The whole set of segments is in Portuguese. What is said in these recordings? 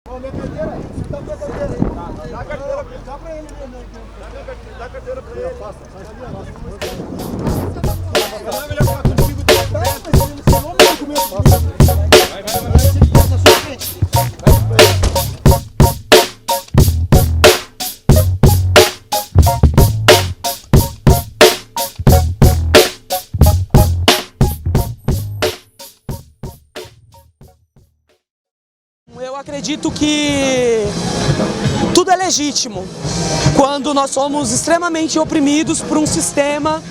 Dá a carteira pra ele. Dá a carteira pra ele. Não é melhor ficar contigo de perto, você não vai comer. Vai. Passa a sua frente. Eu acredito que tudo é legítimo quando nós somos extremamente oprimidos por um sistema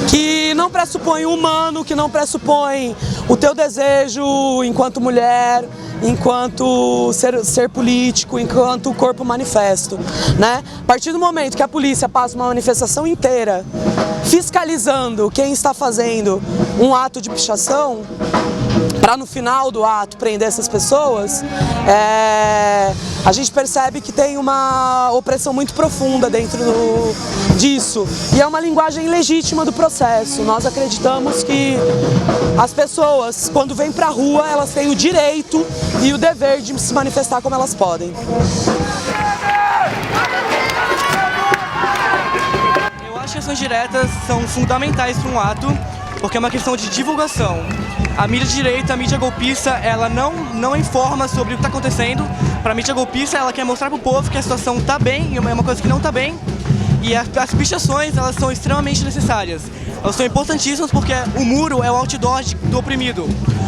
que não pressupõe o humano, que não pressupõe o teu desejo enquanto mulher, enquanto ser político, enquanto corpo manifesto, né? A partir do momento que a polícia passa uma manifestação inteira fiscalizando quem está fazendo um ato de pichação, para no final do ato prender essas pessoas, a gente percebe que tem uma opressão muito profunda dentro disso. E é uma linguagem legítima do processo. Nós acreditamos que as pessoas, quando vêm para a rua, elas têm o direito e o dever de se manifestar como elas podem. Eu acho que ações diretas são fundamentais para um ato, porque é uma questão de divulgação. A mídia de direita, a mídia golpista, ela não informa sobre o que está acontecendo. Para a mídia golpista, ela quer mostrar para o povo que a situação está bem, e é uma coisa que não está bem. E as pichações, elas são extremamente necessárias. Elas são importantíssimas porque o muro é o outdoor do oprimido.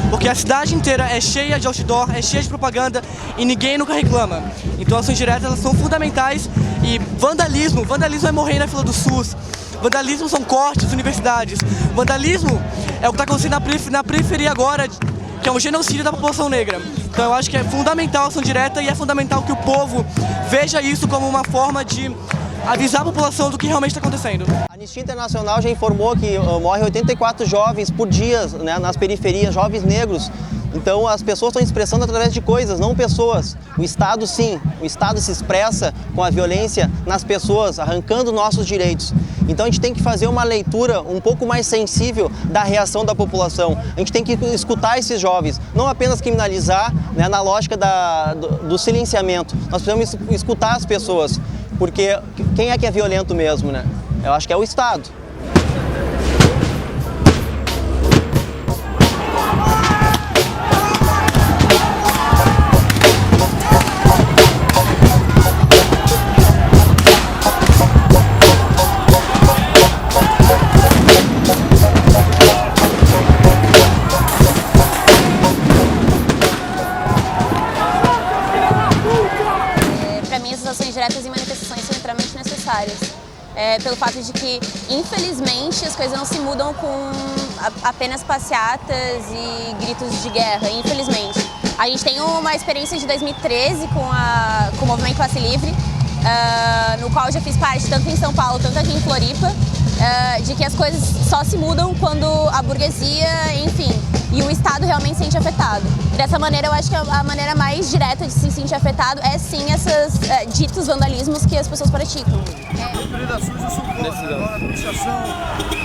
Porque a cidade inteira é cheia de outdoor, é cheia de propaganda e ninguém nunca reclama. Então ações diretas, elas são fundamentais. E vandalismo é morrer na fila do SUS. Vandalismo são cortes de universidades. Vandalismo é o que está acontecendo na periferia agora, que é um genocídio da população negra. Então eu acho que é fundamental a ação direta e é fundamental que o povo veja isso como uma forma de avisar a população do que realmente está acontecendo. A Anistia Internacional já informou que morrem 84 jovens por dia, né, nas periferias, jovens negros. Então as pessoas estão expressando através de coisas, não pessoas. O Estado sim, o Estado se expressa com a violência nas pessoas, arrancando nossos direitos. Então a gente tem que fazer uma leitura um pouco mais sensível da reação da população. A gente tem que escutar esses jovens, não apenas criminalizar, né, na lógica do silenciamento. Nós precisamos escutar as pessoas, porque quem é que é violento mesmo, né? Eu acho que é o Estado. Ações diretas e manifestações são extremamente necessárias, pelo fato de que, infelizmente, as coisas não se mudam com apenas passeatas e gritos de guerra, infelizmente. A gente tem uma experiência de 2013 com o Movimento Classe Livre, no qual eu já fiz parte tanto em São Paulo, tanto aqui em Floripa, de que as coisas só se mudam quando a burguesia, enfim, e o Estado realmente se sente afetado. E dessa maneira, eu acho que a maneira mais direta de se sentir afetado é sim esses ditos vandalismos que as pessoas praticam. Depredações eu sou contra, agora pichação,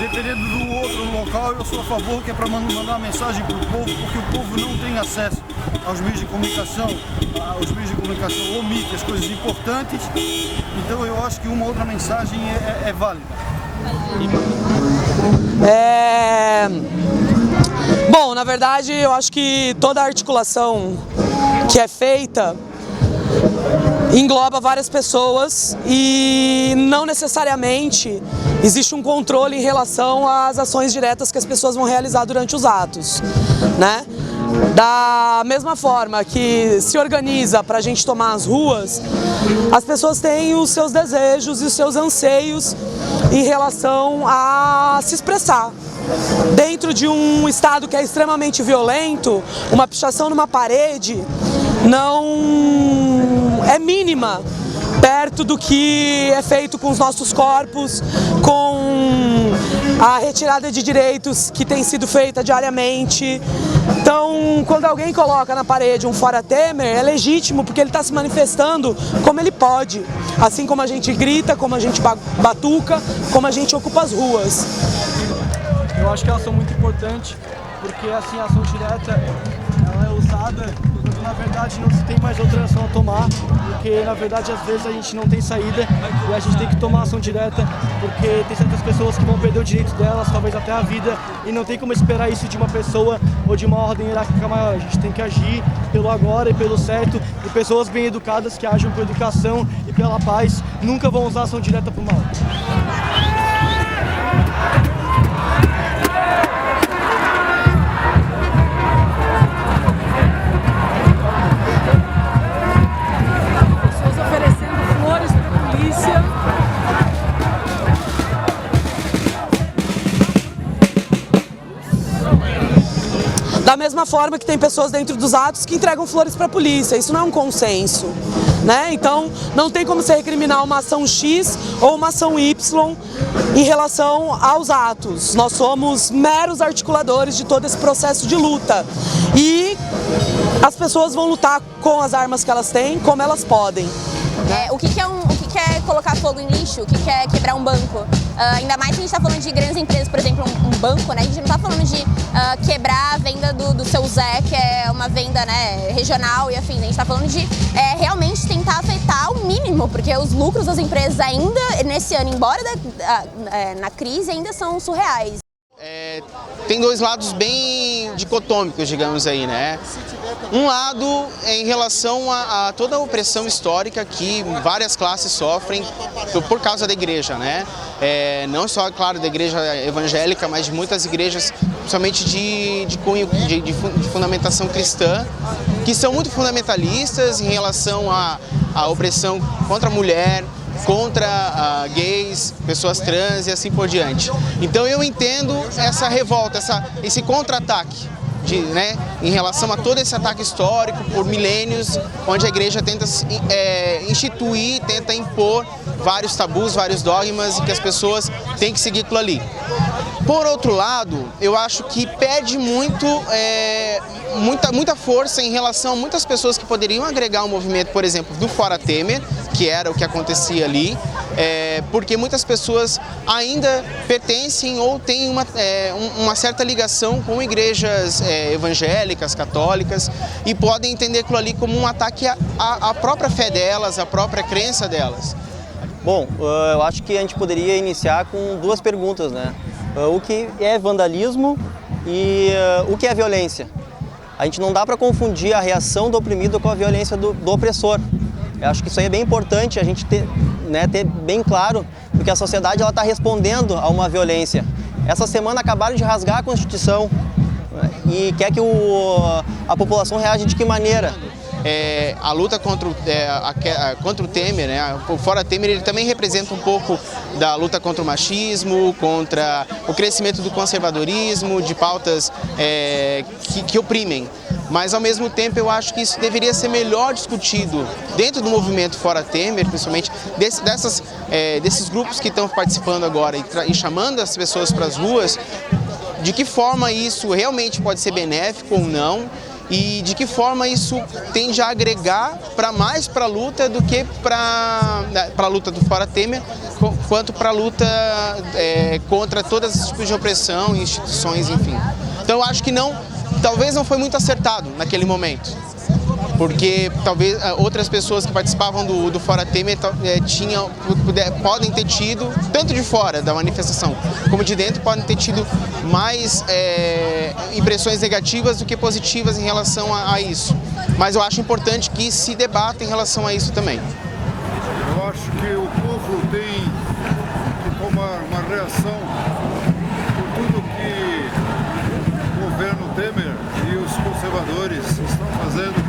dependendo do outro local, eu sou a favor, que é para mandar uma mensagem para o povo, porque o povo não tem acesso aos meios de comunicação, omite as coisas importantes, então eu acho que uma outra mensagem é válida. Bom, na verdade, eu acho que toda a articulação que é feita engloba várias pessoas e não necessariamente existe um controle em relação às ações diretas que as pessoas vão realizar durante os atos, né? Da mesma forma que se organiza para a gente tomar as ruas, as pessoas têm os seus desejos e os seus anseios em relação a se expressar. Dentro de um estado que é extremamente violento, uma pichação numa parede não é mínima perto do que é feito com os nossos corpos, com a retirada de direitos que tem sido feita diariamente. Então, quando alguém coloca na parede um Fora Temer, é legítimo porque ele está se manifestando como ele pode. Assim como a gente grita, como a gente batuca, como a gente ocupa as ruas. Eu acho que elas são muito importantes, porque assim, a ação direta ela é usada na verdade não se tem mais outra ação a tomar, porque na verdade às vezes a gente não tem saída e a gente tem que tomar ação direta, porque tem certas pessoas que vão perder o direito delas, talvez até a vida, e não tem como esperar isso de uma pessoa ou de uma ordem hierárquica maior. A gente tem que agir pelo agora e pelo certo, e pessoas bem educadas que agem por educação e pela paz nunca vão usar ação direta para o mal. Da mesma forma que tem pessoas dentro dos atos que entregam flores para a polícia, isso não é um consenso, né? Então não tem como se recriminar uma ação X ou uma ação Y em relação aos atos. Nós somos meros articuladores de todo esse processo de luta e as pessoas vão lutar com as armas que elas têm, como elas podem. O que é colocar fogo em lixo? O que é quebrar um banco? Ainda mais que a gente está falando de grandes empresas, por exemplo, um banco, né? A gente não está falando de quebrar a venda do seu Zé, que é uma venda, né, regional e afim. A gente está falando de realmente tentar afetar ao mínimo, porque os lucros das empresas ainda, nesse ano, embora na crise, ainda são surreais. Tem dois lados bem dicotômicos, digamos aí, né? Um lado é em relação a toda a opressão histórica que várias classes sofrem por causa da igreja, né? Não só, claro, da igreja evangélica, mas de muitas igrejas, principalmente de cunho, de fundamentação cristã, que são muito fundamentalistas em relação à opressão contra a mulher, contra gays, pessoas trans e assim por diante. Então eu entendo essa revolta, esse contra-ataque, né, em relação a todo esse ataque histórico por milênios, onde a igreja tenta instituir, tenta impor vários tabus, vários dogmas e que as pessoas têm que seguir aquilo ali. Por outro lado, eu acho que perde muita força em relação a muitas pessoas que poderiam agregar ao movimento, por exemplo, do Fora Temer, que era o que acontecia ali, porque muitas pessoas ainda pertencem ou têm uma certa ligação com igrejas evangélicas, católicas, e podem entender aquilo ali como um ataque à própria fé delas, à própria crença delas. Bom, eu acho que a gente poderia iniciar com duas perguntas, né? O que é vandalismo e o que é violência? A gente não dá para confundir a reação do oprimido com a violência do opressor. Eu acho que isso aí é bem importante a gente ter bem claro, porque a sociedade está respondendo a uma violência. Essa semana acabaram de rasgar a Constituição e quer que a população reaja de que maneira? A luta contra o Temer, né? O Fora Temer, ele também representa um pouco da luta contra o machismo, contra o crescimento do conservadorismo, de pautas que oprimem. Mas, ao mesmo tempo, eu acho que isso deveria ser melhor discutido dentro do movimento Fora Temer, principalmente desses grupos que estão participando agora e chamando as pessoas para as ruas, de que forma isso realmente pode ser benéfico ou não, e de que forma isso tende a agregar mais para a luta do que para a luta do Fora Temer, quanto para a luta contra todas as tipos de opressão, instituições, enfim. Então eu acho que talvez não foi muito acertado naquele momento, porque talvez outras pessoas que participavam do Fora Temer podem ter tido, tanto de fora da manifestação como de dentro, podem ter tido mais impressões negativas do que positivas em relação a isso. Mas eu acho importante que se debata em relação a isso também. Eu acho que o povo tem que tomar uma reação por tudo que o governo Temer e os conservadores estão fazendo